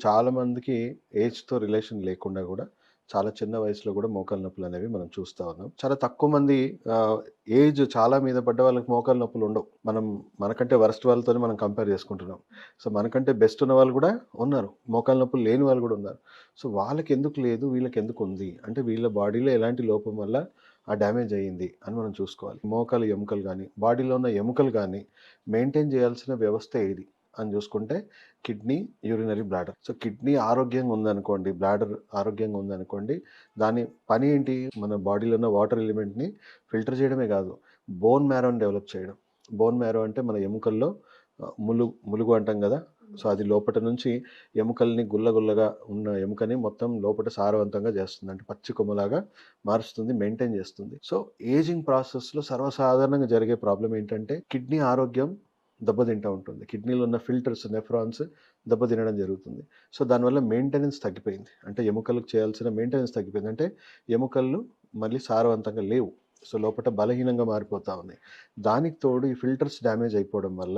చాలా మందికి ఏజ్‌తో రిలేషన్ లేకుండా గూడా, చాలా చిన్న వయసులో గూడా మోకాలు నొప్పులనేవి మనం చూస్తా ఉన్నాం. చాలా తక్కువ మంది ఆహ్, ఏజ్ చాలా మీద పడ్డ వాళ్ళకి మోకాలు నొప్పులుండవు. మనకంటే వరస్ట్ వాళ్ళతోనే మనం కంపేర్ చేసుకుంటున్నాం. సో, మనకంటే బెస్ట్ ఉన్న వాళ్ళు గూడా ఉన్నారు. మోకాలు నొప్పులు లేని వాళ్ళు గూడా ఉన్నారు. సో, వాళ్ళకెందుకు లేదు, వీళ్ళకెందుకుంది? అంటే వీళ్ళ బాడీలో ఎలాంటి లోపం వల్ల ఆ డ్యామేజ్ అయ్యింది అని మనం చూసుకోవాలి. మోకాలు ఎముకలు గానీ, బాడీలో ఉన్న ఎముకలు గానీ మెయింటైన్ చేయాల్సిన వ్యవస్థ ఏది అని చూసుకుంటే kidney, urinary bladder. So, kidney ఆరోగ్యంగా ఉందనుకోండి, బ్లాడర్ ఆరోగ్యంగా ఉందనుకోండి, దాని పని ఏంటి? మన బాడీలో ఉన్న వాటర్ ఎలిమెంట్‌ని ఫిల్టర్ చేయడమే కాదు, బోన్ మ్యారోని డెవలప్ చేయడం. బోన్ మ్యారో అంటే మన ఎముకల్లో ములుగు అంటాం గదా! సో, అది లోపట నుంచి ఎముకల్ని గుల్లగా ఉన్న ఎముకని మొత్తం లోపట సారవంతంగా చేస్తుంది. అంటే పచ్చి కొమ్మలాగా మారుస్తుంది, మెయింటైన్ చేస్తుంది. సో, ఏజింగ్ ప్రాసెస్‌లో సర్వసాధారణంగా జరిగే ప్రాబ్లమ్ ఏంటంటే కిడ్నీ ఆరోగ్యం దెబ్బతింటా ఉంటుంది. కిడ్నీలో ఉన్న ఫిల్టర్స్, నెఫ్రాన్స్ దెబ్బతినడం జరుగుతుంది. సో, దానివల్ల మెయింటెనెన్స్ తగ్గిపోయింది. అంటే ఎముకలకు చేయాల్సిన మెయింటెనెన్స్ తగ్గిపోయింది. అంటే ఎముకలు మళ్ళీ సారవంతంగా లేవు. సో, లోపట బలహీనంగా మారిపోతా ఉన్నాయి. దానికి తోడు ఈ ఫిల్టర్స్ డ్యామేజ్ అయిపోవడం వల్ల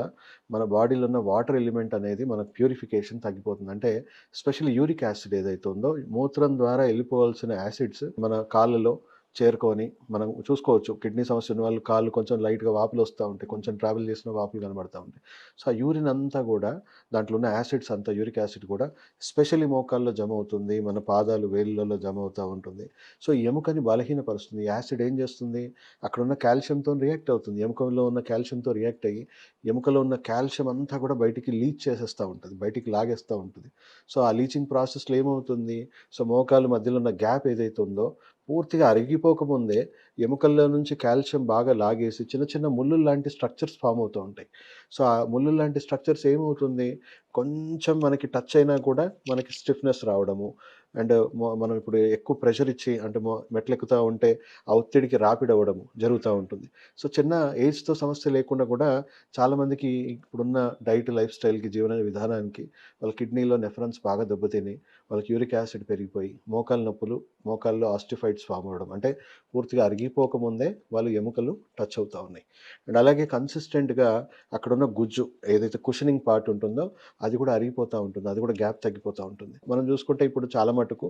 మన బాడీలో ఉన్న వాటర్ ఎలిమెంట్ అనేది మన ప్యూరిఫికేషన్ తగ్గిపోతుంది. అంటే ఎస్పెషల్లీ యూరిక్ యాసిడ్ ఏదైతే ఉందో మూత్రం ద్వారా వెళ్ళిపోవాల్సిన యాసిడ్స్ మన కాళ్ళలో చేరుకొని మనం చూసుకోవచ్చు. కిడ్నీ సమస్య ఉన్న వాళ్ళు కాళ్ళు కొంచెం లైట్‌గా వాపులొస్తా ఉంటాయి. కొంచెం ట్రావెల్ చేసిన వాపులు కనబడతా ఉంటాయి. సో, ఆ యూరిన్ అంతా గూడా దాంట్లో ఉన్న యాసిడ్స్ అంతా యూరిక్ యాసిడ్ కూడా ఎస్పెషల్లీ మోకాల్లో జమ అవుతుంది. మన పాదాలు, వేళ్ళలో జమ అవుతా ఉంటుంది. సో, ఈ ఎముకని బలహీనపరుస్తుంది. యాసిడ్ ఏం చేస్తుంది? అక్కడున్న కాల్షియంతోని రియాక్ట్ అవుతుంది. ఎముకలో ఉన్న కాల్షియంతో రియాక్ట్ అయ్యి, ఎముకలో ఉన్న కాల్షియం అంతా కూడా బయటికి లీచ్ చేసేస్తా ఉంటది. బయటికి లాగేస్తా ఉంటది. సో, ఆ లీచింగ్ ప్రాసెస్‌లో ఏమవుతుంది? సో, మోకాలు మధ్యలో ఉన్న గ్యాప్ ఏదైతే ఉందో పూర్తిగా అరిగిపోకముందే ఎముకల్లో నుంచి కాల్షియం బాగా లాగేసి చిన్న చిన్న ముల్లుల్లాంటి స్ట్రక్చర్స్ ఫార్మ్ అవుతూ ఉంటాయి. సో, ఆ ముల్లుల్లాంటి స్ట్రక్చర్స్ ఏమవుతుంది? కొంచెం మనకి టచ్ అయినా కూడా మనకి స్టిఫ్‌నెస్ రావడము. అండ్ మనం ఇప్పుడు ఎక్కువ ప్రెషర్ ఇచ్చి అంటే మెట్లెక్కుతా ఉంటే ఆ ఒత్తిడికి రాపిడి అవ్వడము జరుగుతా ఉంటుంది. సో, చిన్న ఏజ్‌తో సమస్య లేకుండా కూడా చాలామందికి ఇప్పుడున్న డైట్, లైఫ్ స్టైల్‌కి, జీవన విధానానికి వాళ్ళ కిడ్నీలో నెఫ్రాన్స్ బాగా దెబ్బతిని వాళ్ళకి యూరిక్ యాసిడ్ పెరిగిపోయి మోకాలు నొప్పులు, మోకాల్లో ఆస్టిఫైట్స్ ఫార్మ్ అవ్వడం. అంటే పూర్తిగా అరిగిపోకముందే వాళ్ళు ఎముకలు టచ్ అవుతా ఉన్నాయి. అండ్ అలాగే కన్సిస్టెంట్‌గా అక్కడున్న గుజ్జు ఏదైతే కుషనింగ్ పార్ట్ ఉంటుందో అది కూడా అరిగిపోతా ఉంటుంది. అది కూడా గ్యాప్ తగ్గిపోతా ఉంటుంది. మనం చూసుకుంటే ఇప్పుడు చాలా మటుకు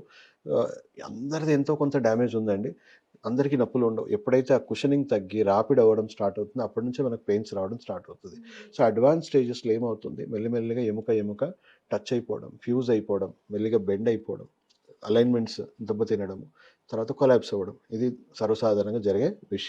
ఆహ్, అందరిది ఎంతో కొంత డ్యామేజ్ ఉందండి. అందరికీ నొప్పులుండవు. ఎప్పుడైతే ఆ కుషనింగ్ తగ్గి రాపిడ్ అవ్వడం స్టార్ట్ అవుతుందో అప్పటి నుంచే మనకు పెయిన్స్ రావడం స్టార్ట్ అవుతది. సో, అడ్వాన్స్ స్టేజెస్‌లో ఏమవుతుంది మెల్లిమెల్లిగా ఎముక టచ్ అయిపోవడం, ఫ్యూజ్ అయిపోవడం, మెల్లిగా బెండ్ అయిపోవడం, అలైన్‌మెంట్స్ దెబ్బతినడం, తర్వాత కొలాప్స్ అవ్వడం. ఇది సర్వసాధారణంగా జరిగే విషయం.